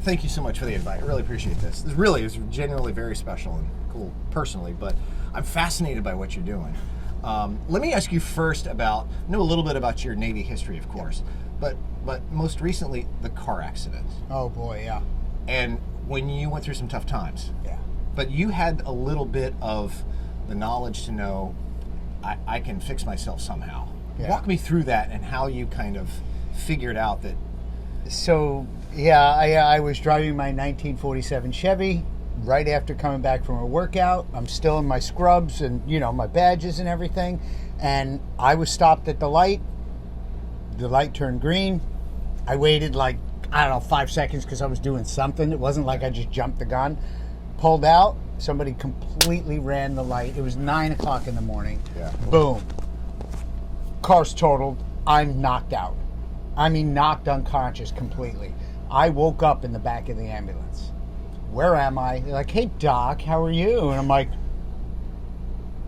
Thank you so much for the invite. I really appreciate this. This really is genuinely very special and cool personally, but I'm fascinated by what you're doing. Let me ask you first about, know a little bit about your Navy history, of course, but most recently, the car accident. Oh boy, yeah. And when you went through some tough times. Yeah. But you had a little bit of the knowledge to know, I can fix myself somehow. Yeah. Walk me through that and how you kind of figured out that. So, yeah, I was driving my 1947 Chevy right after coming back from a workout. I'm still in my scrubs and, my badges and everything. And I was stopped at the light. The light turned green. I waited 5 seconds because I was doing something. It wasn't like I just jumped the gun. Pulled out. Somebody completely ran the light. It was 9 o'clock in the morning. Yeah. Boom. Car's totaled. I'm knocked out. I mean, knocked unconscious completely. I woke up in the back of the ambulance. Where am I? They're like, hey, Doc, how are you? And I'm like,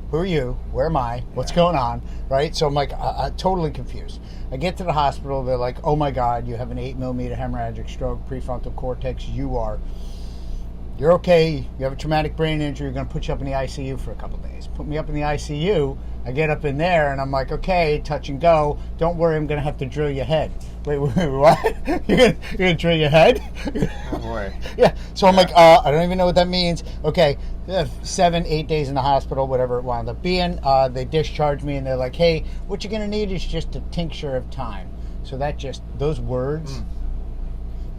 who are you? Where am I? What's going on? Right? So I'm like, totally confused. I get to the hospital. They're like, oh, my God, you have an 8mm hemorrhagic stroke, prefrontal cortex. You're okay. You have a traumatic brain injury. You're going to put you up in the ICU for a couple days. Put me up in the ICU. I get up in there, and I'm like, okay, touch and go. Don't worry, I'm going to have to drill your head. Wait, what? You're going to drill your head? Oh, boy. Yeah. So I'm like, I don't even know what that means. Okay, 7-8 days in the hospital, whatever it wound up being. They discharged me, and they're like, hey, what you're going to need is just a tincture of time. So those words,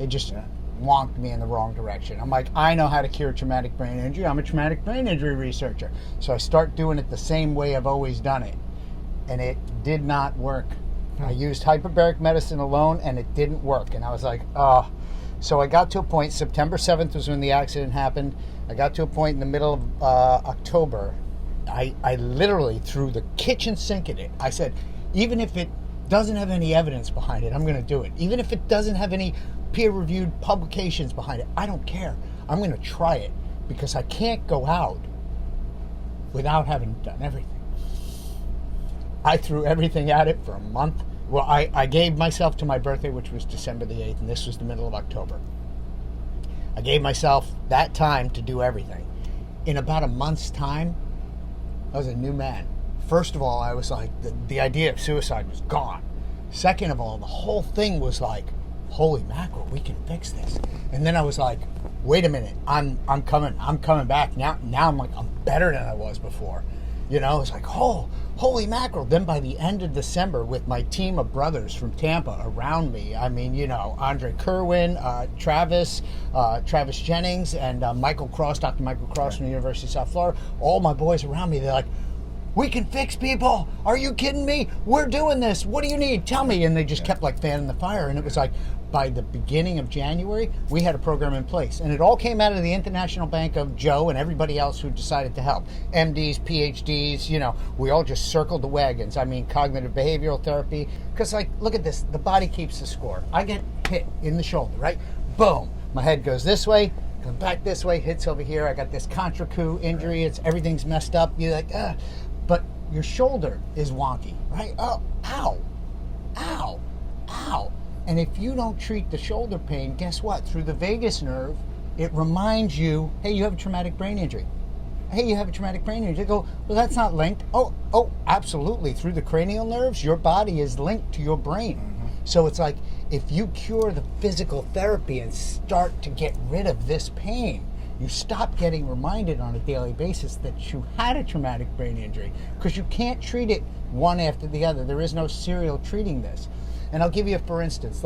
it just wonked me in the wrong direction. I'm like, I know how to cure traumatic brain injury. I'm a traumatic brain injury researcher. So I start doing it the same way I've always done it. And it did not work. I used hyperbaric medicine alone, and it didn't work. And I was like, oh. So I got to a point, September 7th was when the accident happened. I got to a point in the middle of October. I literally threw the kitchen sink at it. I said, even if it doesn't have any evidence behind it, I'm going to do it. Even if it doesn't have any peer-reviewed publications behind it, I don't care. I'm going to try it because I can't go out without having done everything. I threw everything at it for a month. Well, I gave myself to my birthday, which was December the 8th, and this was the middle of October. I gave myself that time to do everything. In about a month's time, I was a new man. First of all, I was like, the idea of suicide was gone. Second of all, the whole thing was like, holy mackerel, we can fix this. And then I was like, wait a minute, I'm coming back. Now I'm like, I'm better than I was before. It's like, holy mackerel. Then by the end of December, with my team of brothers from Tampa around me, I mean, Andre Kerwin, Travis Jennings, and Dr. Michael Cross from the University of South Florida, all my boys around me, they're like, we can fix people. Are you kidding me? We're doing this. What do you need? Tell me. And they just kept fanning the fire. And it was like, by the beginning of January, we had a program in place. And it all came out of the International Bank of Joe and everybody else who decided to help. MDs, PhDs, we all just circled the wagons. I mean, cognitive behavioral therapy. Because, look at this. The body keeps the score. I get hit in the shoulder, right? Boom. My head goes this way. Goes back this way. Hits over here. I got this contra-coup injury. Everything's messed up. You're like, but your shoulder is wonky, right? Oh, ow, ow, ow. And if you don't treat the shoulder pain, guess what? Through the vagus nerve, it reminds you, hey, you have a traumatic brain injury. Hey, you have a traumatic brain injury. They go, well, that's not linked. Oh, absolutely. Through the cranial nerves, your body is linked to your brain. Mm-hmm. So it's like, if you cure the physical therapy and start to get rid of this pain, you stop getting reminded on a daily basis that you had a traumatic brain injury, because you can't treat it one after the other. There is no serial treating this. And I'll give you, for instance,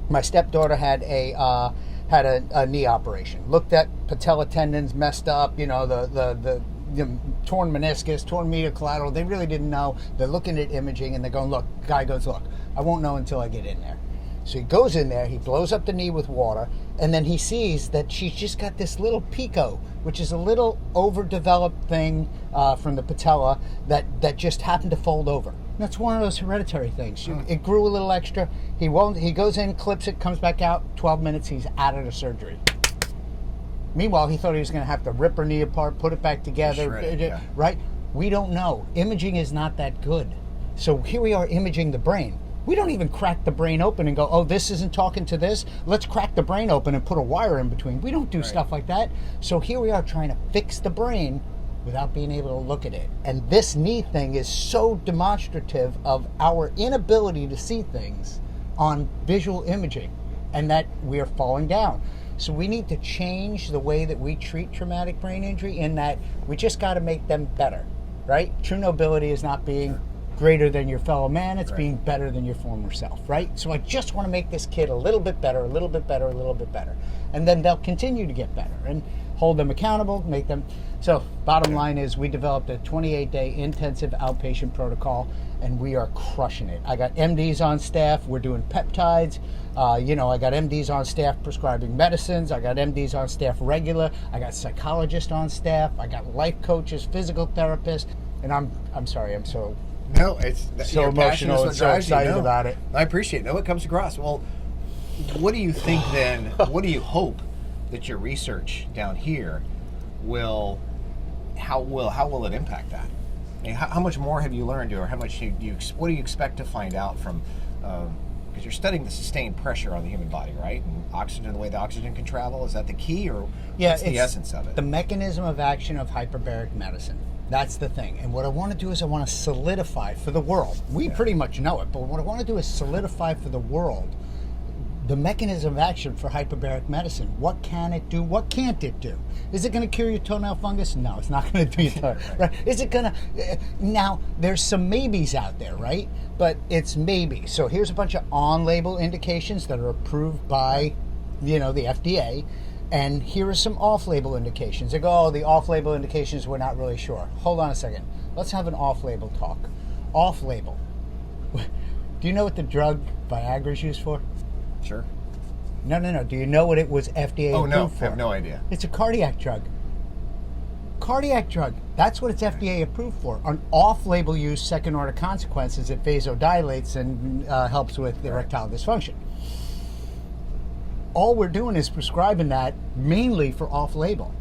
my stepdaughter had a knee operation. Looked at patella tendons messed up, the torn meniscus, torn medial collateral. They really didn't know. They're looking at imaging and they're going, look. Guy goes, look, I won't know until I get in there. So he goes in there, he blows up the knee with water, and then he sees that she's just got this little pico, which is a little overdeveloped thing from the patella that just happened to fold over. That's one of those hereditary things. It grew a little extra. He goes in, clips it, comes back out. 12 minutes, he's out of the surgery. Meanwhile, he thought he was going to have to rip her knee apart, put it back together, right? We don't know. Imaging is not that good. So here we are imaging the brain. We don't even crack the brain open and go, oh, this isn't talking to this. Let's crack the brain open and put a wire in between. We don't do stuff like that. So here we are trying to fix the brain without being able to look at it. And this knee thing is so demonstrative of our inability to see things on visual imaging and that we are falling down. So we need to change the way that we treat traumatic brain injury in that we just got to make them better, right? True nobility is not being greater than your fellow man, it's being better than your former self, right? So I just want to make this kid a little bit better, a little bit better, a little bit better. And then they'll continue to get better and hold them accountable, make them. So bottom line is we developed a 28-day intensive outpatient protocol and we are crushing it. I got MDs on staff, we're doing peptides. I got MDs on staff prescribing medicines. I got MDs on staff regular. I got psychologists on staff. I got life coaches, physical therapists. And I'm sorry, I'm so it's so emotional and so excited about it. I appreciate it. No, it comes across. Well, what do you think then? What do you hope that your research down here how will it impact that? I mean, how much more have you learned, or what do you expect to find out from? Because you're studying the sustained pressure on the human body, right? And oxygen, the way the oxygen can travel, is that the key, or what's the essence of it? The mechanism of action of hyperbaric medicine. That's the thing. And what I want to do is I want to solidify for the world. We pretty much know it, but what I want to do is solidify for the world the mechanism of action for hyperbaric medicine. What can it do? What can't it do? Is it going to cure your toenail fungus? No, it's not going to do your toenail. Right? Is it going to? Now, there's some maybes out there, right? But it's maybe. So here's a bunch of on-label indications that are approved by, the FDA. And here are some off-label indications. They go, oh, the off-label indications, we're not really sure. Hold on a second. Let's have an off-label talk. Off-label. Do you know what the drug Viagra is used for? Sure. No. Do you know what it was FDA approved for? I have no idea. It's a cardiac drug. Cardiac drug. That's what it's FDA approved for. An off-label use, second-order consequences, it vasodilates and helps with erectile dysfunction. All we're doing is prescribing that mainly for off-label.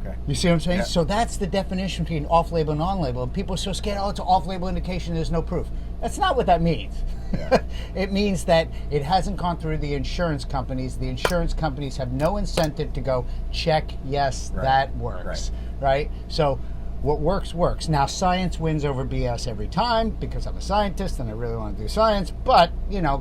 Okay. You see what I'm saying? Yeah. So that's the definition between off-label and on-label. And people are so scared, oh, it's an off-label indication, there's no proof. That's not what that means. Yeah. It means that it hasn't gone through the insurance companies. The insurance companies have no incentive to go, check, yes, that works. Right? So what works, works. Now, science wins over BS every time because I'm a scientist and I really want to do science. But,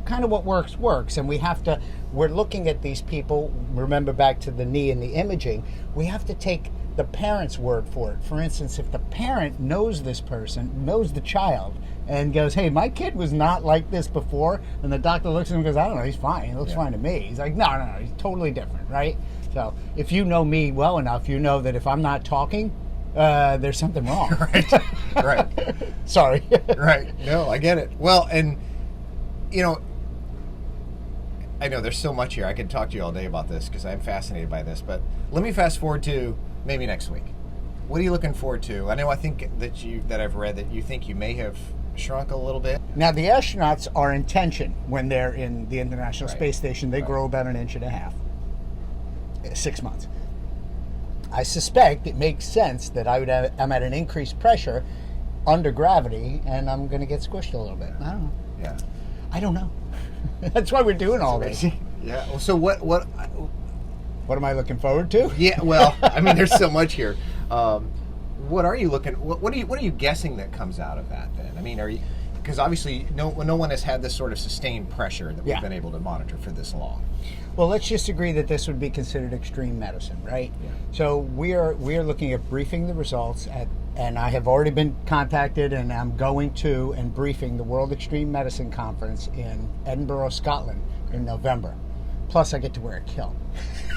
kind of what works, works. And we're looking at these people, remember back to the knee and the imaging, we have to take the parent's word for it. For instance, if the parent knows this person, knows the child, and goes, hey, my kid was not like this before, and the doctor looks at him and goes, I don't know, he's fine. He looks fine to me. He's like, no, he's totally different, right? So if you know me well enough, you know that if I'm not talking, there's something wrong. Right. Sorry. Right. No, I get it. Well, and, I know there's so much here. I could talk to you all day about this because I'm fascinated by this, but let me fast forward to maybe next week. What are you looking forward to? I think that I've read that you think you may have shrunk a little bit. Now, the astronauts are in tension when they're in the International Space Station. They grow about 1.5 inches. 6 months. I suspect it makes sense that I'm at an increased pressure under gravity, and I'm going to get squished a little bit. I don't know. Yeah. I don't know. That's why we're doing all this. Yeah. Well, so what am I looking forward to? Yeah. Well, there's so much here. What are you looking? What are you guessing that comes out of that? Then are you? Because obviously, no one has had this sort of sustained pressure that we've been able to monitor for this long. Well, let's just agree that this would be considered extreme medicine, right? Yeah. So we are looking at briefing the results and I have already been contacted, and I'm going to and briefing the World Extreme Medicine Conference in Edinburgh, Scotland, in November. Plus, I get to wear a kilt.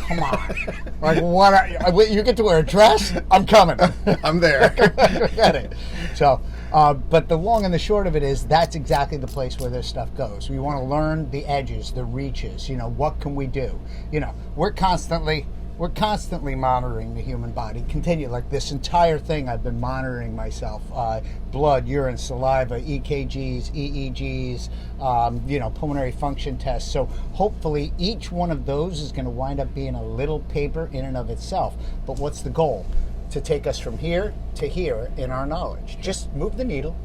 Come on. Like, what? You get to wear a dress? I'm coming. I'm there. Get it. So, but the long and the short of it is that's exactly the place where this stuff goes. We want to learn the edges, the reaches. What can we do? We're constantly monitoring the human body. Continue like this entire thing. I've been monitoring myself: blood, urine, saliva, EKGs, EEGs, pulmonary function tests. So hopefully each one of those is going to wind up being a little paper in and of itself. But what's the goal? To take us from here to here in our knowledge. Just move the needle.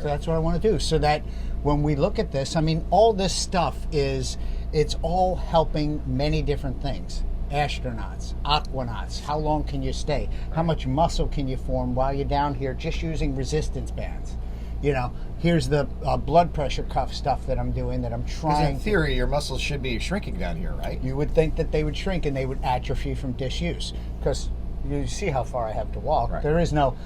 So that's what I want to do. So that when we look at this, I mean, all this stuff it's all helping many different things. Astronauts, aquanauts, how long can you stay? How much muscle can you form while you're down here just using resistance bands? You know, here's the blood pressure cuff stuff that I'm doing that I'm trying. In theory, your muscles should be shrinking down here, right? You would think that they would shrink and they would atrophy from disuse, because you see how far I have to walk. Right. There is no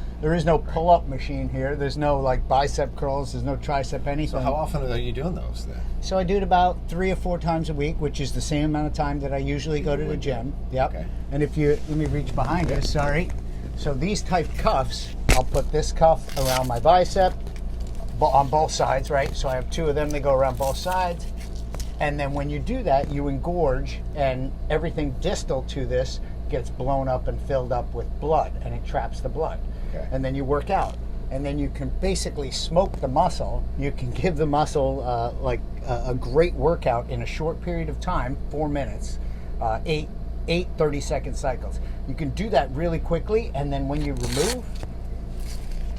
pull-up machine here. There's no like bicep curls. There's no tricep anything. So how often are you doing those then? So I do it about 3 or 4 times a week, which is the same amount of time that I usually go to the gym. Yep. Okay. And if you let me reach behind us. Sorry. So these type cuffs, I'll put this cuff around my bicep on both sides, right? So I have 2 of them. They go around both sides. And then when you do that, you engorge, and everything distal to this gets blown up and filled up with blood, and it traps the blood. Okay. And then you work out, and then you can basically smoke the muscle. You can give the muscle a great workout in a short period of time, 4 minutes, 8 30-second cycles. You can do that really quickly, and then when you remove,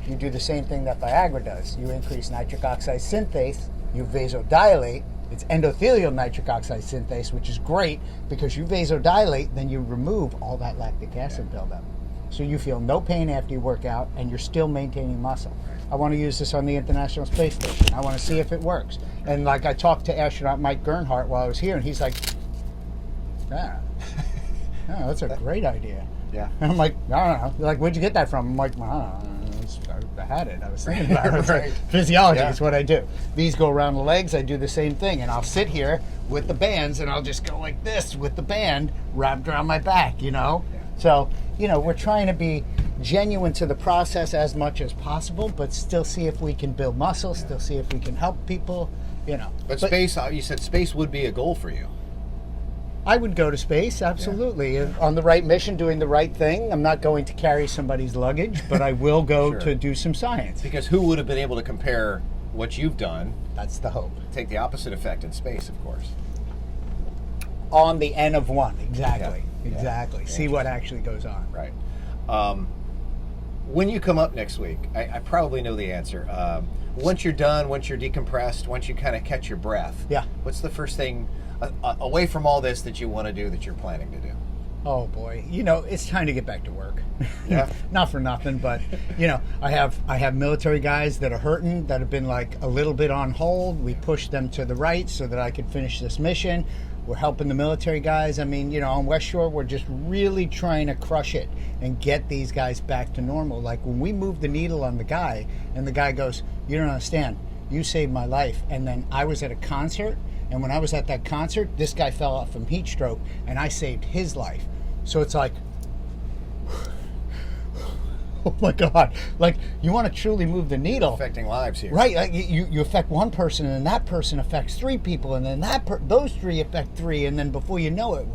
you do the same thing that Viagra does. You increase nitric oxide synthase, you vasodilate. It's endothelial nitric oxide synthase, which is great because you vasodilate, then you remove all that lactic acid buildup. So you feel no pain after you work out, and you're still maintaining muscle. I want to use this on the International Space Station. I want to see if it works. And like I talked to astronaut Mike Gernhardt while I was here, and he's like, that's a great idea. Yeah. And I'm like, I don't know. They're like, where'd you get that from? I'm like, I don't know. I had it. I was thinking about it. Right. Physiology is what I do. These go around the legs. I do the same thing. And I'll sit here with the bands, and I'll just go like this with the band wrapped around my back, you know? Yeah. So, you know, we're trying to be genuine to the process as much as possible, but still see if we can build muscle, still see if we can help people, you know. But space, you said space would be a goal for you. I would go to space, absolutely. On the right mission, doing the right thing. I'm not going to carry somebody's luggage, but I will go to do some science. Because who would have been able to compare what you've done? That's the hope. Take the opposite effect in space, of course. On the N of 1, exactly. Yeah. Exactly. Yeah. See what actually goes on. Right. When you come up next week, I probably know the answer. Once you're done, once you're decompressed, once you kind of catch your breath, what's the first thing away from all this that you want to do that you're planning to do? Oh boy, you know, it's time to get back to work. Yeah. Not for nothing, but you know, I have military guys that are hurting, that have been like a little bit on hold. We pushed them to the right so that I could finish this mission. We're helping the military guys. I mean, you know, on West Shore, we're just really trying to crush it and get these guys back to normal. Like when we moved the needle on the guy, and the guy goes, "You don't understand. You saved my life." And then I was at a concert. And when I was at that concert, this guy fell off from heat stroke, and I saved his life. So it's like, oh my God. Like, you want to truly move the needle. Affecting lives here. Right. Like you affect one person, and then that person affects 3 people, and then those 3 affect 3, and then before you know it,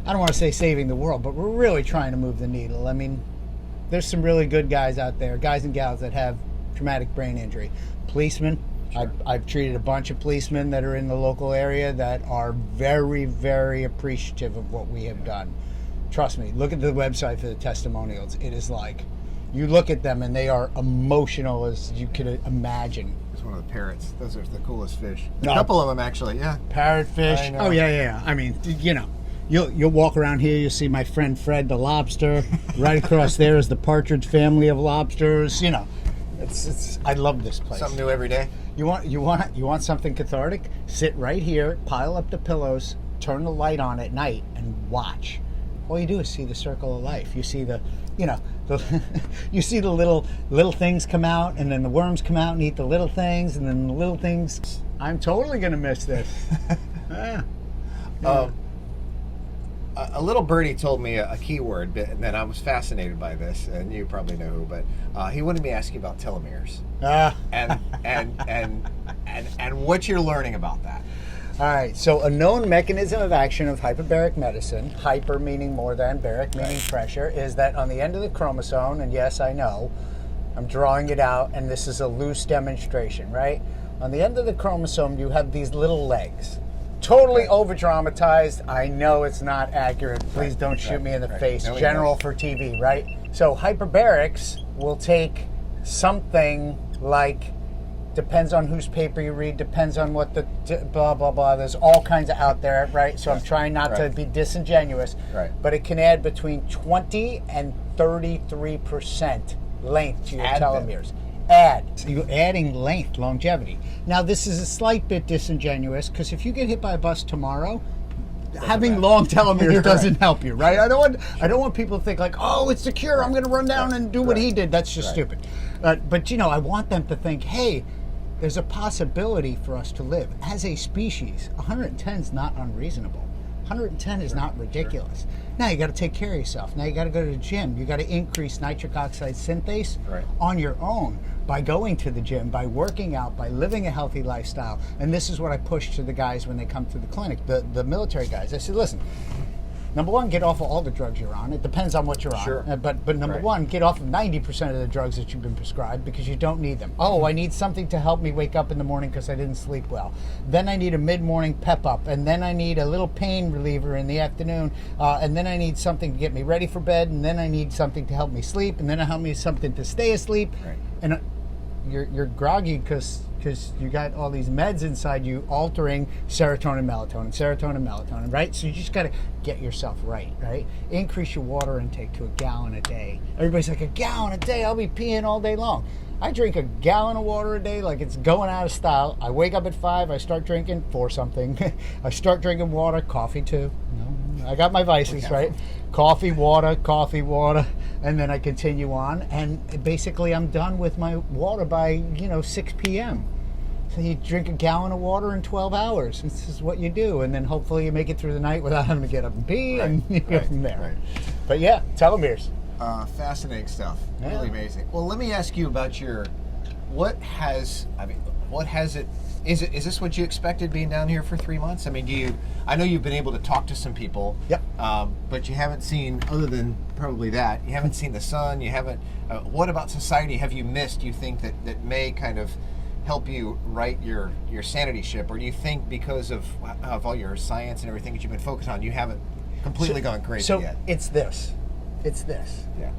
I don't want to say saving the world, but we're really trying to move the needle. I mean, there's some really good guys out there, guys and gals that have traumatic brain injury. Policemen. Sure. I've treated a bunch of policemen that are in the local area that are very, very appreciative of what we have done. Trust me, look at the website for the testimonials. It is like, you look at them and they are emotional as you could imagine. It's one of the parrots. Those are the coolest fish. A couple of them, actually, yeah. Parrotfish. Oh, yeah. I mean, you know, you'll walk around here, you'll see my friend Fred the lobster. Right across there is the partridge family of lobsters. You know, it's I love this place. Something new every day. You want something cathartic? Sit right here, pile up the pillows, turn the light on at night, and watch. All you do is see the circle of life. You see you see the little things come out, and then the worms come out and eat the little things, and then the little things. I'm totally gonna miss this. A little birdie told me a keyword, and then I was fascinated by this, and you probably know who, but he wanted me to ask you about telomeres, and what you're learning about that. All right, so a known mechanism of action of hyperbaric medicine, hyper meaning more than, baric meaning pressure, is that on the end of the chromosome, and yes, I know, I'm drawing it out, and this is a loose demonstration, right? On the end of the chromosome, you have these little legs. Totally over-dramatized. I know it's not accurate. Please don't shoot me in the face. General for TV, right? So hyperbarics will take something like depends on whose paper you read, depends on what the blah blah blah. There's all kinds of out there, right? So I'm trying not to be disingenuous, right? But it can add between 20 and 33% length to your telomeres. So you're adding length, longevity. Now this is a slight bit disingenuous because if you get hit by a bus tomorrow, having long telomeres doesn't help you, right? I don't want people to think like, oh, it's the cure. I'm going to run down and do what he did. That's just stupid. But I want them to think, hey, there's a possibility for us to live as a species. 110 is not unreasonable. 110 is not ridiculous. Now you got to take care of yourself. Now you got to go to the gym. You got to increase nitric oxide synthase on your own by going to the gym, by working out, by living a healthy lifestyle. And this is what I push to the guys when they come to the clinic, the military guys. I said, listen, number one, get off of all the drugs you're on. It depends on what you're on. But number one, get off of 90% of the drugs that you've been prescribed because you don't need them. Oh, I need something to help me wake up in the morning because I didn't sleep well. Then I need a mid-morning pep up. And then I need a little pain reliever in the afternoon. And then I need something to get me ready for bed. And then I need something to help me sleep. And then I help me something to stay asleep. Right. And you're groggy because you got all these meds inside you altering serotonin, melatonin, right? So you just got to get yourself right? Increase your water intake to 1 gallon a day. Everybody's like, 1 gallon a day? I'll be peeing all day long. I drink 1 gallon of water a day like it's going out of style. I wake up at 5, I start drinking 4 something. I start drinking water, coffee too. No, I got my vices, right? Coffee, water, and then I continue on. And basically I'm done with my water by, 6 p.m. So you drink 1 gallon of water in 12 hours. This is what you do. And then hopefully you make it through the night without having to get up and pee and you go from there. Right. But yeah, telomeres. Fascinating stuff. Yeah. Really amazing. Well, let me ask you about is this what you expected being down here for 3 months? I mean, I know you've been able to talk to some people. Yep. But you haven't seen, other than probably that, you haven't seen the sun, you haven't, what about society have you missed, you think, that may kind of help you right your sanity ship? Or do you think because of all your science and everything that you've been focused on, you haven't completely gone crazy yet? So it's this. Yeah.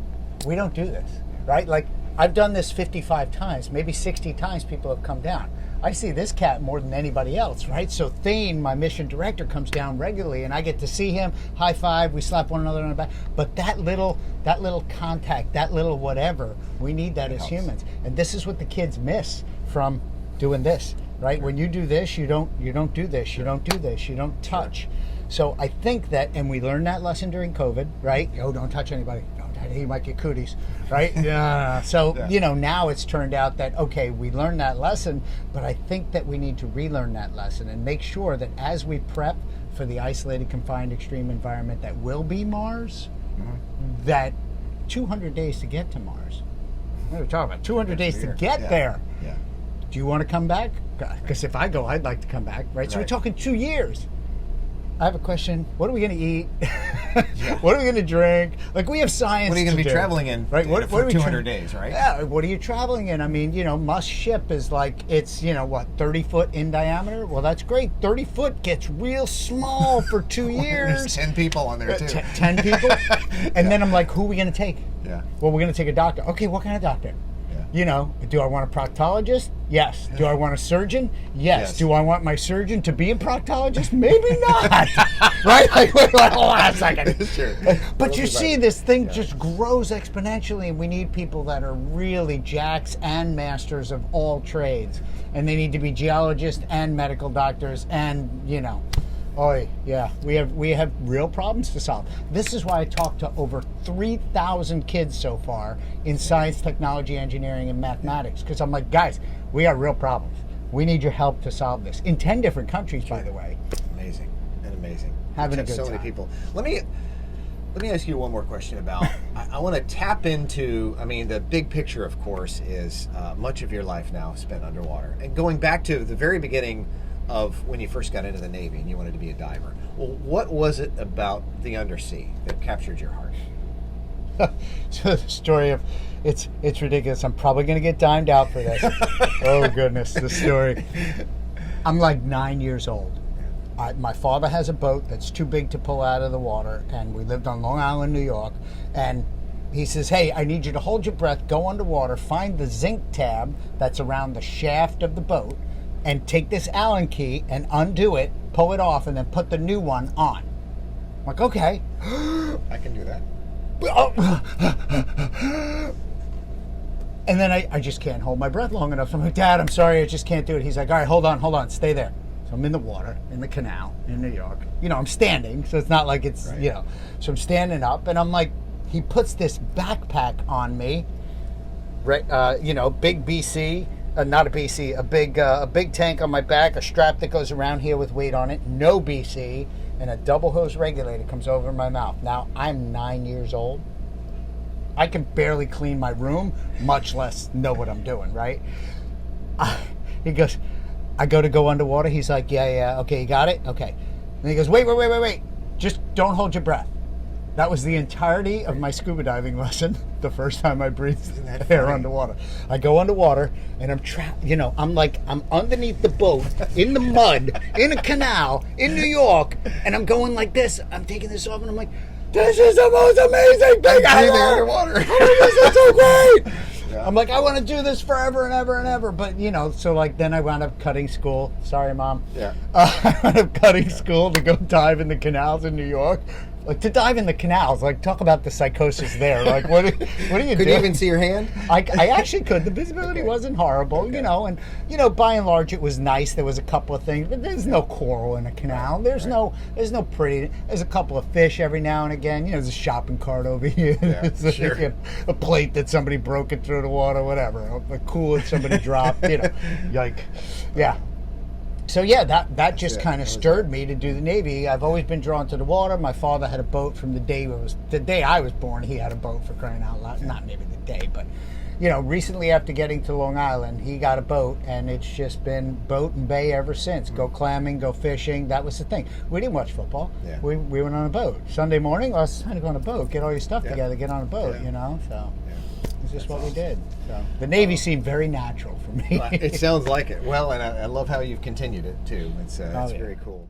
We don't do this, right? Like, I've done this 55 times, maybe 60 times people have come down. I see this cat more than anybody else, right? So Thane, my mission director, comes down regularly and I get to see him, high five, we slap one another on the back. But that little contact, that little whatever, we need that as humans. And this is what the kids miss from doing this, right? When you do this, you don't do this, you don't do this, you don't touch. So I think that, and we learned that lesson during COVID, right? Oh, don't touch anybody. You might get cooties, right? Yeah. So, now it's turned out that, okay, we learned that lesson, but I think that we need to relearn that lesson and make sure that as we prep for the isolated, confined, extreme environment that will be Mars, that 200 days to get to Mars. What are we talking about? 200 days to get there. Yeah. Do you want to come back? Because if I go, I'd like to come back, right? So we're talking 2 years. I have a question. What are we going to eat? What are we going to drink? Like, we have science. What are you going to be traveling in? Right. What for 200 days, right? Yeah. What are you traveling in? I mean, Musk ship is like, it's 30 foot in diameter. Well, that's great. 30 foot gets real small for 2 years. There's 10 people on there too. 10 people. And then I'm like, who are we going to take? Yeah. Well, we're going to take a doctor. Okay, what kind of doctor? Do I want a proctologist? Yes. Do I want a surgeon? Yes. Do I want my surgeon to be a proctologist? Maybe not. Right? Like, wait, hold on a second. Sure. But you see, this thing just grows exponentially, and we need people that are really jacks and masters of all trades. And they need to be geologists and medical doctors and, Oh, yeah, we have real problems to solve. This is why I talked to over 3,000 kids so far in science, technology, engineering, and mathematics. Because I'm like, guys, we got real problems. We need your help to solve this. In 10 different countries, by the way. Amazing. Having a good time. So many people. Let me ask you one more question about, I want to tap into, the big picture, of course, is much of your life now spent underwater. And going back to the very beginning of when you first got into the Navy and you wanted to be a diver. Well, what was it about the undersea that captured your heart? So the story of, it's ridiculous. I'm probably going to get dimed out for this. Oh, goodness, the story. I'm like 9 years old. My father has a boat that's too big to pull out of the water, and we lived on Long Island, New York, and he says, hey, I need you to hold your breath, go underwater, find the zinc tab that's around the shaft of the boat, and take this Allen key and undo it, pull it off, and then put the new one on. I'm like, okay. I can do that. And then I just can't hold my breath long enough. So I'm like, Dad, I'm sorry, I just can't do it. He's like, all right, hold on, stay there. So I'm in the water, in the canal, in New York. You know, I'm standing, so it's not like it's, right. you know. So I'm standing up, and I'm like, he puts this backpack on me, right? You know, big BC, not a BC, a big tank on my back, a strap that goes around here with weight on it, no BC, and a double hose regulator comes over my mouth. Now, I'm 9 years old. I can barely clean my room, much less know what I'm doing, right? He goes, I go underwater. He's like, yeah, okay, you got it? Okay. And he goes, wait. Just don't hold your breath. That was the entirety of my scuba diving lesson. The first time I breathed air underwater. I go underwater and I'm trapped, you know, I'm underneath the boat in the mud, in a canal, in New York, and I'm going like this. I'm taking this off and I'm like, this is the most amazing thing ever! Underwater. This is so great! Yeah. I'm like, I want to do this forever and ever and ever. But, you know, so like then I wound up cutting school. Sorry, Mom. Yeah. I wound up cutting school to go dive in the canals in New York. Like, to dive in the canals, like, talk about the psychosis there. Like, what are you doing? Could you even see your hand? I actually could. The visibility wasn't horrible, you know, and, you know, by and large, it was nice. There was a couple of things, but there's no coral in a canal. There's no pretty. There's a couple of fish every now and again. You know, there's a shopping cart over here. Yeah, There's sure. a plate that somebody broke it through the water, whatever. A cooler somebody dropped, you know, like, yeah. So yeah, that just kind of stirred me to do the Navy. I've always been drawn to the water. My father had a boat from the day I was born. He had a boat, for crying out loud. Not maybe the day, but you know, recently after getting to Long Island, he got a boat, and it's just been boat and bay ever since. Go clamming, go fishing. That was the thing. We didn't watch football. Yeah. We went on a boat Sunday morning. Oh, it's time to go on a boat. Get all your stuff together. Get on a boat. Yeah. You know, so. It's just That's what we did. awesome. So the Navy seemed very natural for me. It sounds like it. Well, and I love how you've continued it too. It's yeah. very cool.